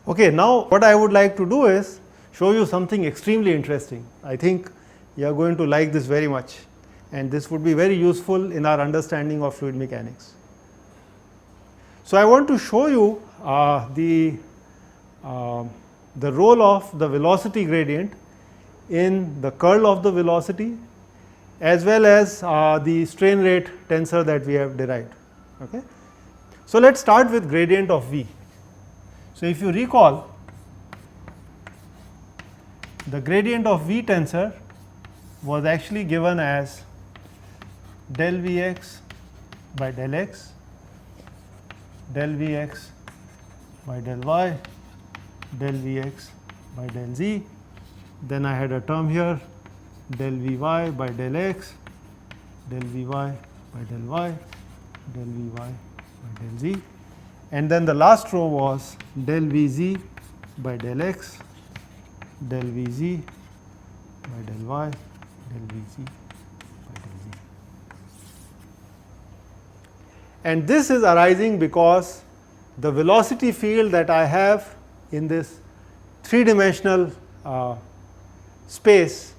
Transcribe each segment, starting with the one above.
Okay, now what I would like to do is show you something extremely interesting. I think you are going to like this very much, and this would be very useful in our understanding of fluid mechanics. So, I want to show you the role of the velocity gradient in the curl of the velocity as well as the strain rate tensor that we have derived. Okay. So, let us start with gradient of V. So, if you recall, the gradient of V tensor was actually given as del Vx by del x, del Vx by del y, del Vx by del z. Then I had a term here del Vy by del x, del Vy by del y, del Vy by del z, and then the last row was del Vz by del x, del Vz by del y, del Vz by del z. And this is arising because the velocity field that I have in this three-dimensional space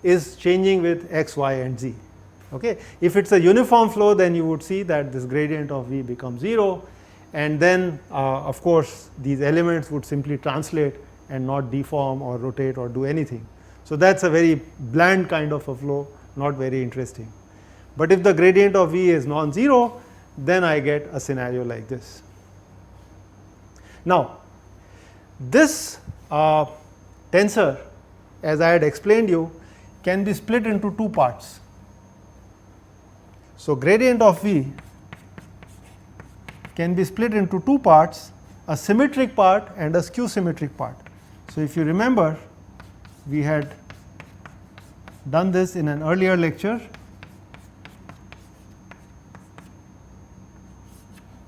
is changing with x, y and z. Okay. If it is a uniform flow, then you would see that this gradient of V becomes 0, and then of course, these elements would simply translate and not deform or rotate or do anything. So, that is a very bland kind of a flow, not very interesting. But if the gradient of V is non-zero, then I get a scenario like this. Now, this tensor, as I had explained you, can be split into two parts. So, gradient of V can be split into two parts, a symmetric part and a skew symmetric part. So, if you remember, we had done this in an earlier lecture.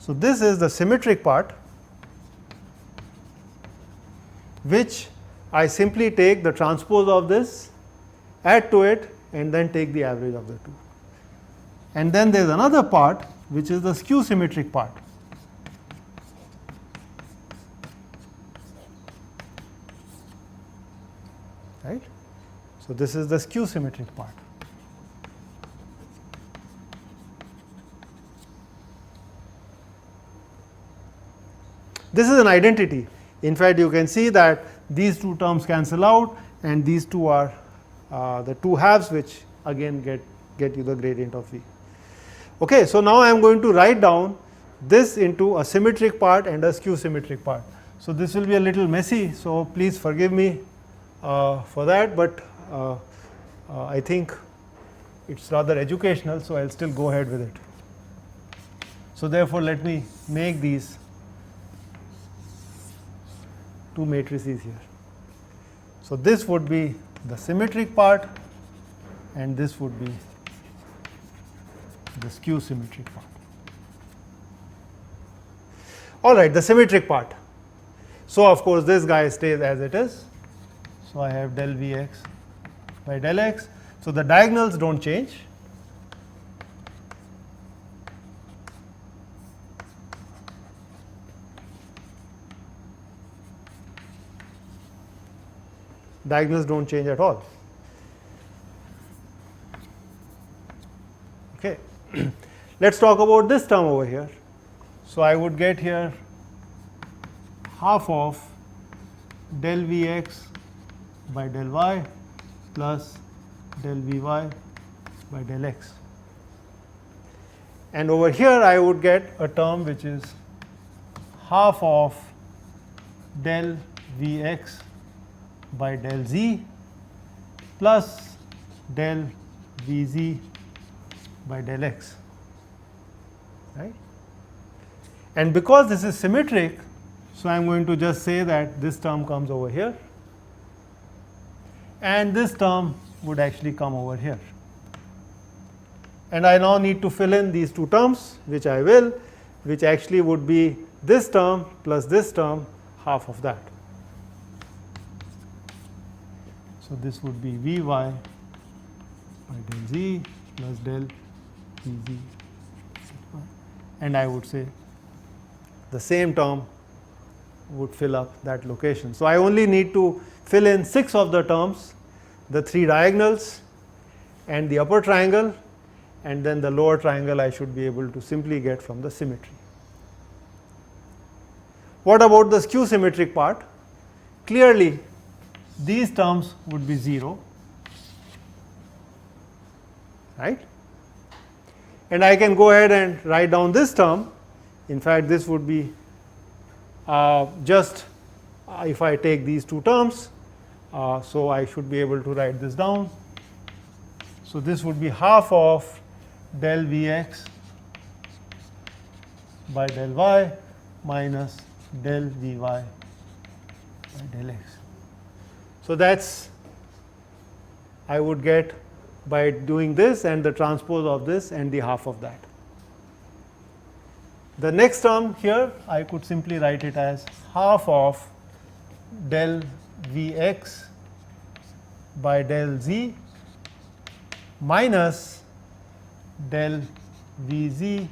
So, this is the symmetric part, which I simply take the transpose of this, add to it and then take the average of the two. And then there is another part which is the skew symmetric part. Right. So, this is the skew symmetric part. This is an identity. In fact, you can see that these two terms cancel out, and these two are the two halves which again get you the gradient of V. Okay, so, now I am going to write down this into a symmetric part and a skew symmetric part. So, this will be a little messy, so please forgive me for that, but I think it is rather educational, so I will still go ahead with it. So, therefore, let me make these two matrices here. So, this would be the symmetric part and this would be the skew symmetric part. All right, the symmetric part. So, of course, this guy stays as it is. So, I have del Vx by del x. So, the diagonals do not change. Diagonals do not change at all. Okay. Let us talk about this term over here. So, I would get here half of del Vx by del y plus del Vy by del x. And over here I would get a term which is half of del Vx by del z plus del Vz by del x, right. And because this is symmetric, so I am going to just say that this term comes over here and this term would actually come over here. And I now need to fill in these two terms, which I will, which actually would be this term plus this term, half of that. So, this would be Vy by del z plus del Vz, and I would say the same term would fill up that location. So, I only need to fill in 6 of the terms, the 3 diagonals and the upper triangle, and then the lower triangle I should be able to simply get from the symmetry. What about the skew symmetric part? Clearly these terms would be 0, right, and I can go ahead and write down this term. In fact, this would be just if I take these 2 terms, so I should be able to write this down. So, this would be half of del Vx by del y minus del Vy by del x. So, that is I would get by doing this and the transpose of this and the half of that. The next term here I could simply write it as half of del Vx by del z minus del Vz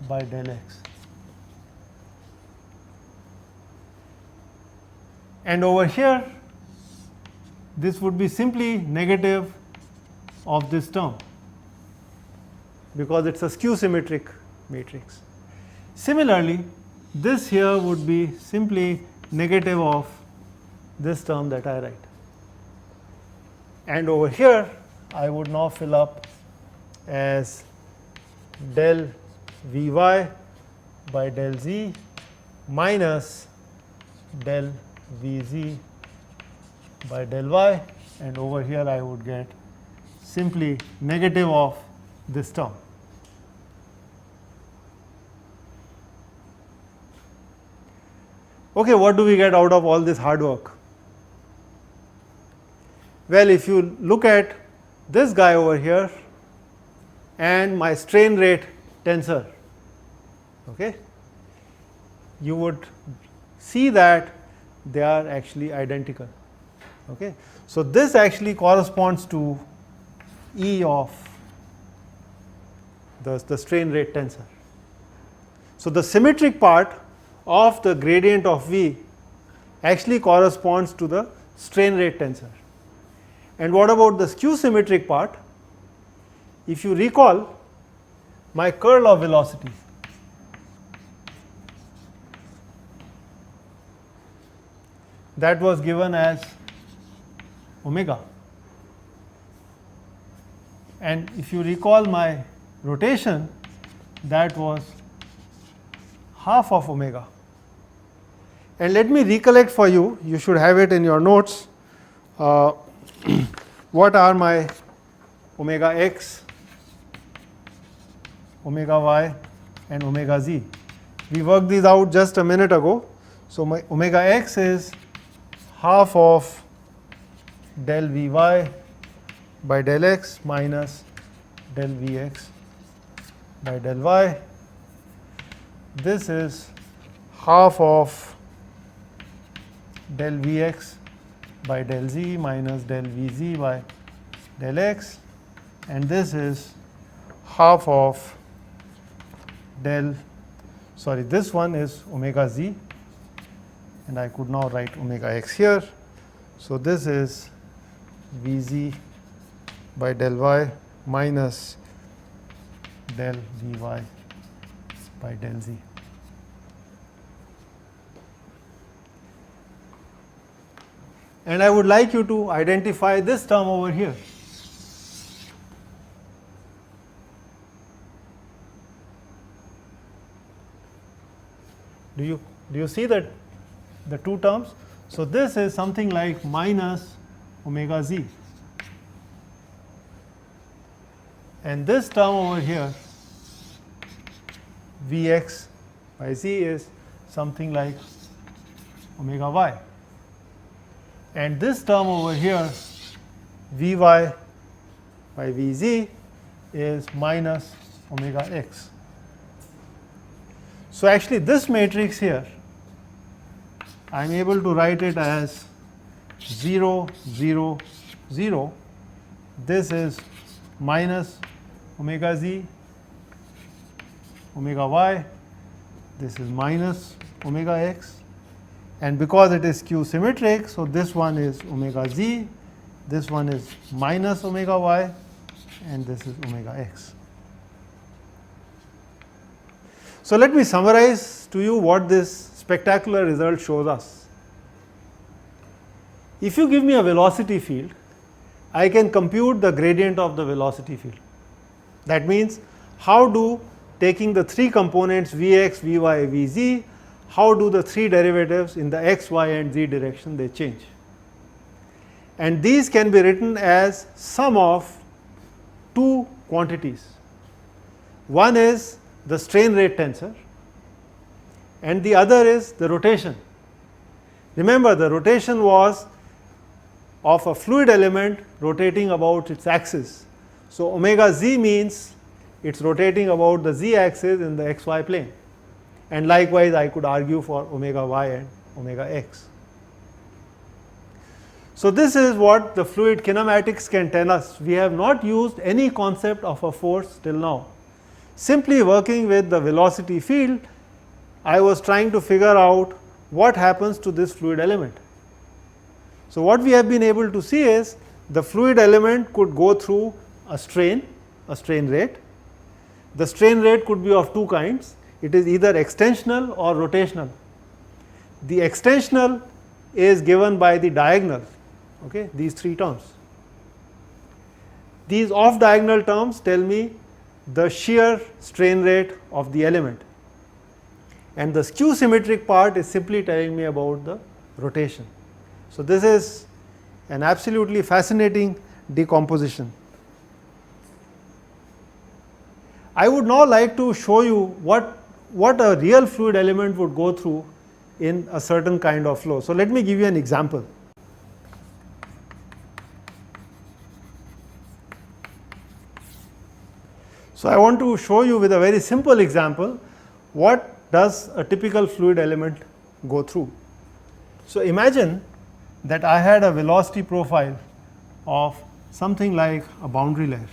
by del x. And over here this would be simply negative of this term because it is a skew symmetric matrix. Similarly, this here would be simply negative of this term that I write. And over here I would now fill up as del Vy by del z minus del Vz by del y, and over here I would get simply negative of this term. Okay, what do we get out of all this hard work? Well, if you look at this guy over here and my strain rate tensor, okay, you would see that they are actually identical. Okay. So, this actually corresponds to E of the strain rate tensor. So, the symmetric part of the gradient of V actually corresponds to the strain rate tensor. And what about the skew symmetric part? If you recall, my curl of velocity that was given as omega, and if you recall my rotation, that was half of omega. And let me recollect for you, you should have it in your notes, what are my omega x, omega y and omega z. We worked these out just a minute ago. So, my omega x is half of del Vy by del x minus del Vx by del y. This is half of del Vx by del z minus del Vz by del x, and this is half of this one is omega z, and I could now write omega x here. So, this is Vz by del y minus del Vy by del z. And I would like you to identify this term over here. Do you see that the 2 terms? So, this is something like minus omega z, and this term over here Vx by z is something like omega y, and this term over here Vy by Vz is minus omega x. So, actually this matrix here I am able to write it as 0, 0, 0. This is minus omega z, omega y, this is minus omega x, and because it is skew symmetric, so this one is omega z, this one is minus omega y, and this is omega x. So let me summarize to you what this spectacular result shows us. If you give me a velocity field, I can compute the gradient of the velocity field. That means, how do, taking the three components Vx, Vy, Vz, how do the three derivatives in the x, y and z direction they change. And these can be written as sum of two quantities. One is the strain rate tensor and the other is the rotation. Remember, the rotation was of a fluid element rotating about its axis. So, omega z means it is rotating about the z axis in the xy plane, and likewise I could argue for omega y and omega x. So, this is what the fluid kinematics can tell us. We have not used any concept of a force till now. Simply working with the velocity field, I was trying to figure out what happens to this fluid element. So, what we have been able to see is the fluid element could go through a strain rate. The strain rate could be of two kinds. It is either extensional or rotational. The extensional is given by the diagonal, okay, these three terms. These off diagonal terms tell me the shear strain rate of the element, and the skew symmetric part is simply telling me about the rotation. So, this is an absolutely fascinating decomposition. I would now like to show you what a real fluid element would go through in a certain kind of flow. So, let me give you an example. So, I want to show you with a very simple example what does a typical fluid element go through. So, imagine that I had a velocity profile of something like a boundary layer.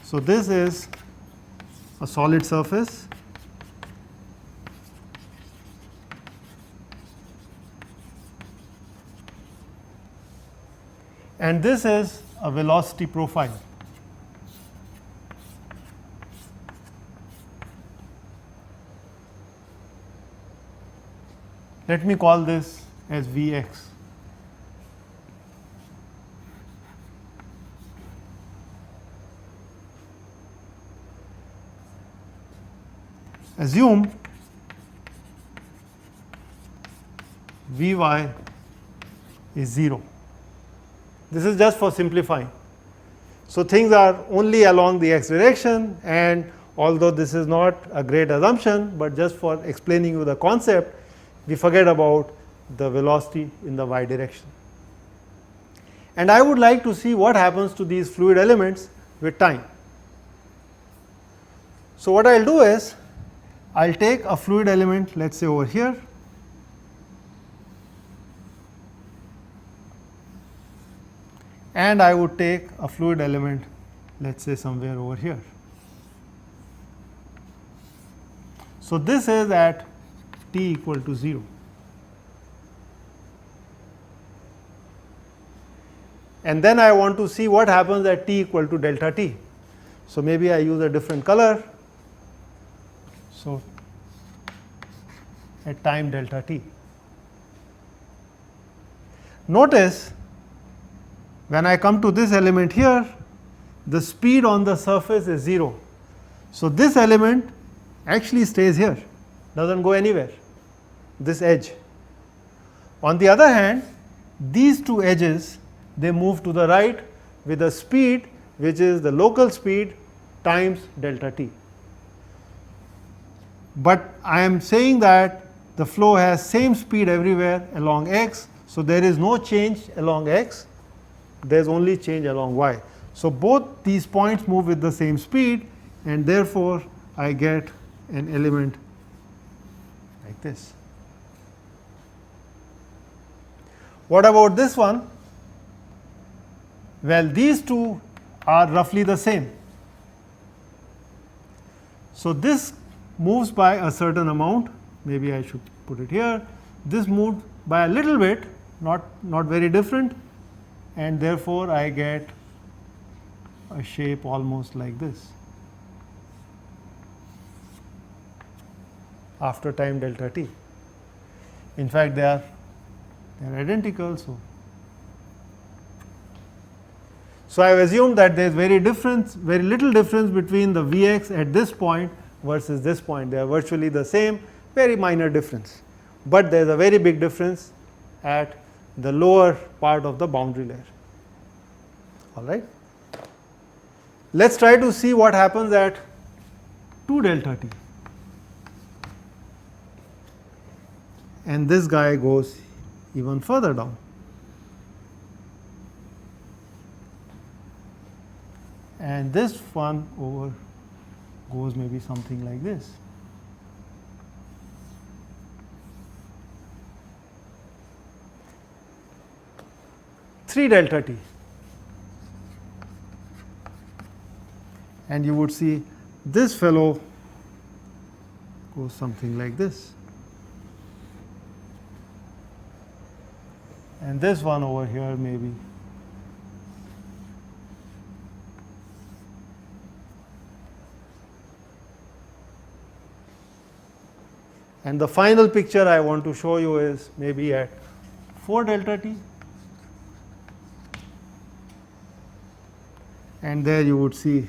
So, this is a solid surface, and this is a velocity profile. Let me call this as Vx. Assume Vy is 0. This is just for simplifying. So, things are only along the x direction, and although this is not a great assumption, but just for explaining you the concept, we forget about the velocity in the y direction. And I would like to see what happens to these fluid elements with time. So, what I will do is I will take a fluid element, let us say over here, and I would take a fluid element, let us say somewhere over here. So, this is at t equal to 0. And then I want to see what happens at t equal to delta t. So, maybe I use a different color. So, at time delta t. Notice when I come to this element here, the speed on the surface is 0. So, this element actually stays here, does not go anywhere, this edge. On the other hand, these two edges, they move to the right with a speed which is the local speed times delta t. But I am saying that the flow has same speed everywhere along x. So, there is no change along x, there is only change along y. So, both these points move with the same speed, and therefore, I get an element like this. What about this one? Well, these two are roughly the same. So, this moves by a certain amount maybe I should put it here. This moved by a little bit, not very different, and therefore I get a shape almost like this after time delta t. In fact, they are identical. So I have assumed that there is very little difference between the Vx at this point versus this point. They are virtually the same, very minor difference, but there is a very big difference at the lower part of the boundary layer. All right. Let us try to see what happens at 2 delta t, and this guy goes even further down. And this one over goes maybe something like this. Three delta t, and you would see this fellow goes something like this, and this one over here maybe and the final picture I want to show you is maybe at 4 delta t, and there you would see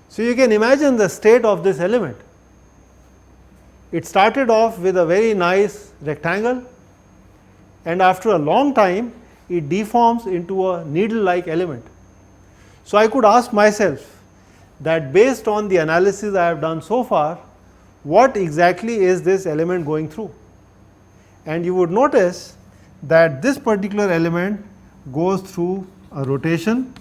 so you can imagine the state of this element. It started off with a very nice rectangle, and after a long time it deforms into a needle-like element. So I could ask myself that based on the analysis I have done so far, what exactly is this element going through? And you would notice that this particular element goes through a rotation,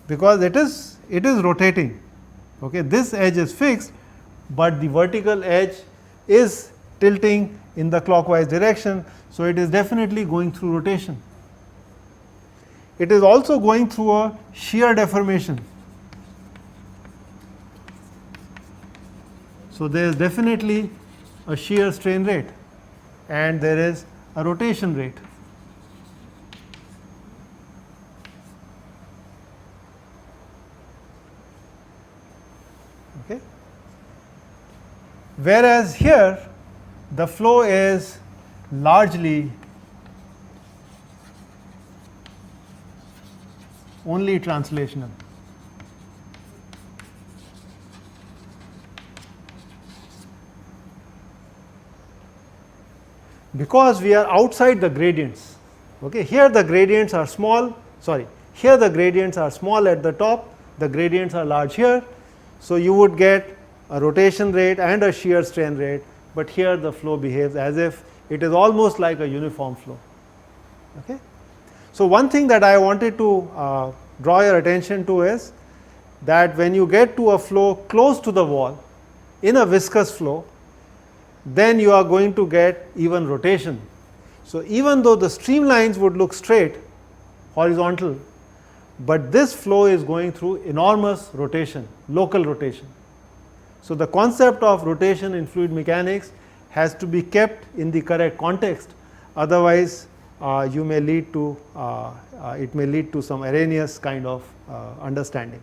because it is rotating. Okay, this edge is fixed, but the vertical edge is tilting in the clockwise direction, so it is definitely going through rotation. It is also going through a shear deformation. So there is definitely a shear strain rate, and there is a rotation rate. Okay. Whereas here the flow is largely only translational. Because we are outside the gradients. Okay, here the gradients are small, here the gradients are small at the top, the gradients are large here. So you would get a rotation rate and a shear strain rate, but here the flow behaves as if it is almost like a uniform flow. Okay. So one thing that I wanted to draw your attention to is that when you get to a flow close to the wall in a viscous flow, then you are going to get even rotation. So even though the streamlines would look straight, horizontal, but this flow is going through enormous rotation, local rotation. So the concept of rotation in fluid mechanics has to be kept in the correct context, otherwise it may lead to some erroneous kind of understanding.